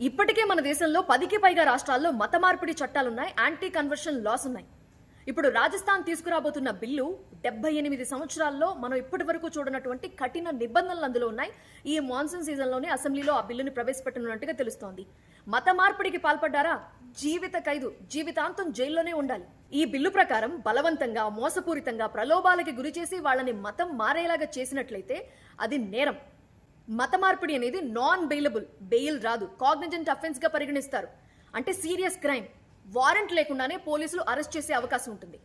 ఇప్పటికే మన దేశంలో 10కి పైగా రాష్ట్రాల్లో మత మార్పిడి చట్టాలున్నాయి, యాంటీ కన్వర్షన్ లాస్ ఉన్నాయి. ఇప్పుడు రాజస్థాన్ తీసుకురాబోతున్న బిల్లు 78 సంవత్సరాల్లో మనం ఇప్పటి వరకు చూడనటువంటి కఠిన నిబంధనలు అందులో ఉన్నాయి. ఈ మాన్సూన్ సీజన్లోనే అసెంబ్లీలో ఆ బిల్లుని ప్రవేశపెట్టనున్నట్టుగా తెలుస్తోంది. మత మార్పిడికి పాల్పడ్డారా జీవిత ఖైదు, జీవితాంతం జైల్లోనే ఉండాలి. ఈ బిల్లు ప్రకారం బలవంతంగా, మోసపూరితంగా, ప్రలోభాలకి గురి చేసి వాళ్ళని మతం మారేలాగా చేసినట్లయితే అది నేరం. మత మార్పిడి అనేది నాన్ బెయిలబుల్, బెయిల్ రాదు, కాగ్నిజెంట్ అఫెన్స్ గా పరిగణిస్తారు. అంటే సీరియస్ క్రైమ్, వారెంట్ లేకుండానే పోలీసులు అరెస్ట్ చేసే అవకాశం ఉంటుంది.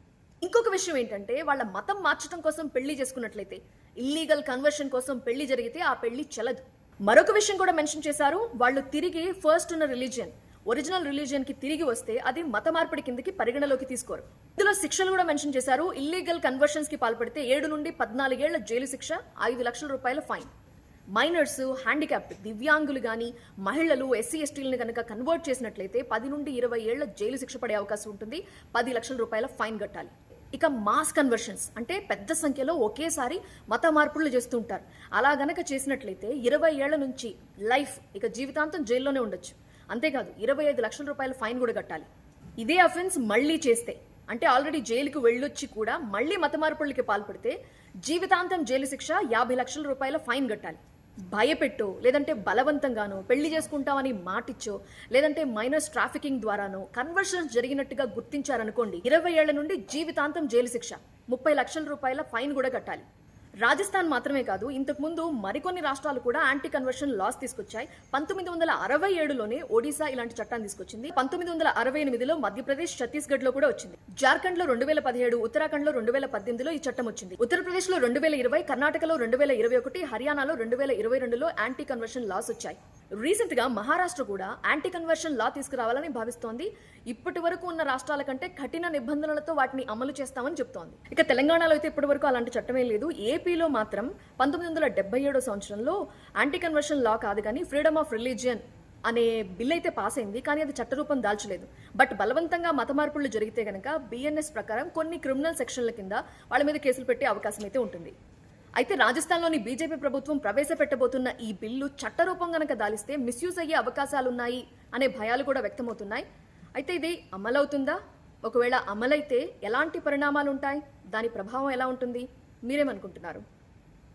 ఇంకొక విషయం ఏంటంటే, వాళ్ళ మతం మార్చడం కోసం పెళ్లి చేసుకున్నట్లయితే, ఇల్లీగల్ కన్వర్షన్ కోసం పెళ్లి జరిగితే ఆ పెళ్లి చెల్లదు. మరొక విషయం కూడా మెన్షన్ చేశారు, వాళ్ళు తిరిగి ఫస్ట్ ఉన్న రిలీజియన్, ఒరిజినల్ రిలీజియన్ కి తిరిగి వస్తే అది మత మార్పిడి కిందకి పరిగణలోకి తీసుకోరు. ఇందులో శిక్షలు కూడా మెన్షన్ చేశారు. ఇల్లీగల్ కన్వర్షన్స్ కి పాల్పడితే 7 నుండి 14 ఏళ్ల జైలు శిక్ష, 5 లక్షల రూపాయల ఫైన్. మైనర్స్, హ్యాండిక్యాప్డ్, దివ్యాంగులు కానీ, మహిళలు, ఎస్సీ ఎస్టీలను కనుక కన్వర్ట్ చేసినట్లయితే 10 నుండి 20 ఏళ్ల జైలు శిక్ష పడే అవకాశం ఉంటుంది, 10 లక్షల రూపాయల ఫైన్ కట్టాలి. ఇక మాస్ కన్వర్షన్స్ అంటే పెద్ద సంఖ్యలో ఒకేసారి మత మార్పులు చేస్తూ ఉంటారు. అలా గనక చేసినట్లయితే 20 ఏళ్ల నుంచి లైఫ్, ఇక జీవితాంతం జైల్లోనే ఉండొచ్చు. అంతేకాదు 25 లక్షల రూపాయల ఫైన్ కూడా కట్టాలి. ఇదే అఫెన్స్ మళ్లీ చేస్తే, అంటే ఆల్రెడీ జైలుకు వెళ్ళొచ్చి కూడా మళ్లీ మత మార్పులకి పాల్పడితే జీవితాంతం జైలు శిక్ష, 50 లక్షల రూపాయల ఫైన్ కట్టాలి. భయపెట్టో, లేదంటే బలవంతంగానో, పెళ్లి చేసుకుంటామని మాటిచ్చో, లేదంటే మైనర్స్ ట్రాఫికింగ్ ద్వారానో కన్వర్షన్స్ జరిగినట్టుగా గుర్తించారనుకోండి, 20 ఏళ్ల నుండి జీవితాంతం జైలు శిక్ష, 30 లక్షల రూపాయల ఫైన్ కూడా కట్టాలి. రాజస్థాన్ మాత్రమే కాదు, ఇంతకు ముందు మరికొన్ని రాష్ట్రాలు కూడా యాంటీ కన్వర్షన్ లాస్ తీసుకొచ్చాయి. 1967లోనే ఒడిశా ఇలాంటి చట్టాన్ని తీసుకొచ్చింది. 1968లో మధ్యప్రదేశ్, ఛత్తీస్గఢ్ లో కూడా వచ్చింది. జార్ఖండ్ లో 2017, ఉత్తరాఖండ్ లో 2018లో ఈ చట్టం వచ్చింది. ఉత్తరప్రదేశ్ లో 2020, కర్ణాటకలో 2021, హర్యానాలో 2022లో యాంటీ కన్వర్షన్ లాస్ వచ్చాయి. రీసెంట్ గా మహారాష్ట్ర కూడా యాంటీ కన్వర్షన్ లా తీసుకురావాలని భావిస్తోంది. ఇప్పటి వరకు ఉన్న రాష్ట్రాల కంటే కఠిన నిబంధనలతో వాటిని అమలు చేస్తామని చెప్తోంది. ఇక తెలంగాణలో అయితే ఇప్పటి వరకు అలాంటి చట్టమే లేదు. ఏపీలో మాత్రం 1977 సంవత్సరంలో యాంటీ కన్వర్షన్ లా కాదు కానీ ఫ్రీడమ్ ఆఫ్ రిలీజియన్ అనే బిల్ అయితే పాస్ అయింది, కానీ అది చట్టరూపం దాల్చలేదు. బట్ బలవంతంగా మత మార్పులు జరిగితే గనక బిఎన్ఎస్ ప్రకారం కొన్ని క్రిమినల్ సెక్షన్ల కింద వాళ్ళ మీద కేసులు పెట్టే అవకాశం అయితే ఉంటుంది. అయితే రాజస్థాన్లోని బీజేపీ ప్రభుత్వం ప్రవేశపెట్టబోతున్న ఈ బిల్లు చట్టరూపం గనక దాలిస్తే మిస్యూజ్ అయ్యే అవకాశాలున్నాయి అనే భయాలు కూడా వ్యక్తమవుతున్నాయి. అయితే ఇది అమలవుతుందా? ఒకవేళ అమలైతే ఎలాంటి పరిణామాలు ఉంటాయి? దాని ప్రభావం ఎలా ఉంటుంది? మీరేమనుకుంటున్నారు?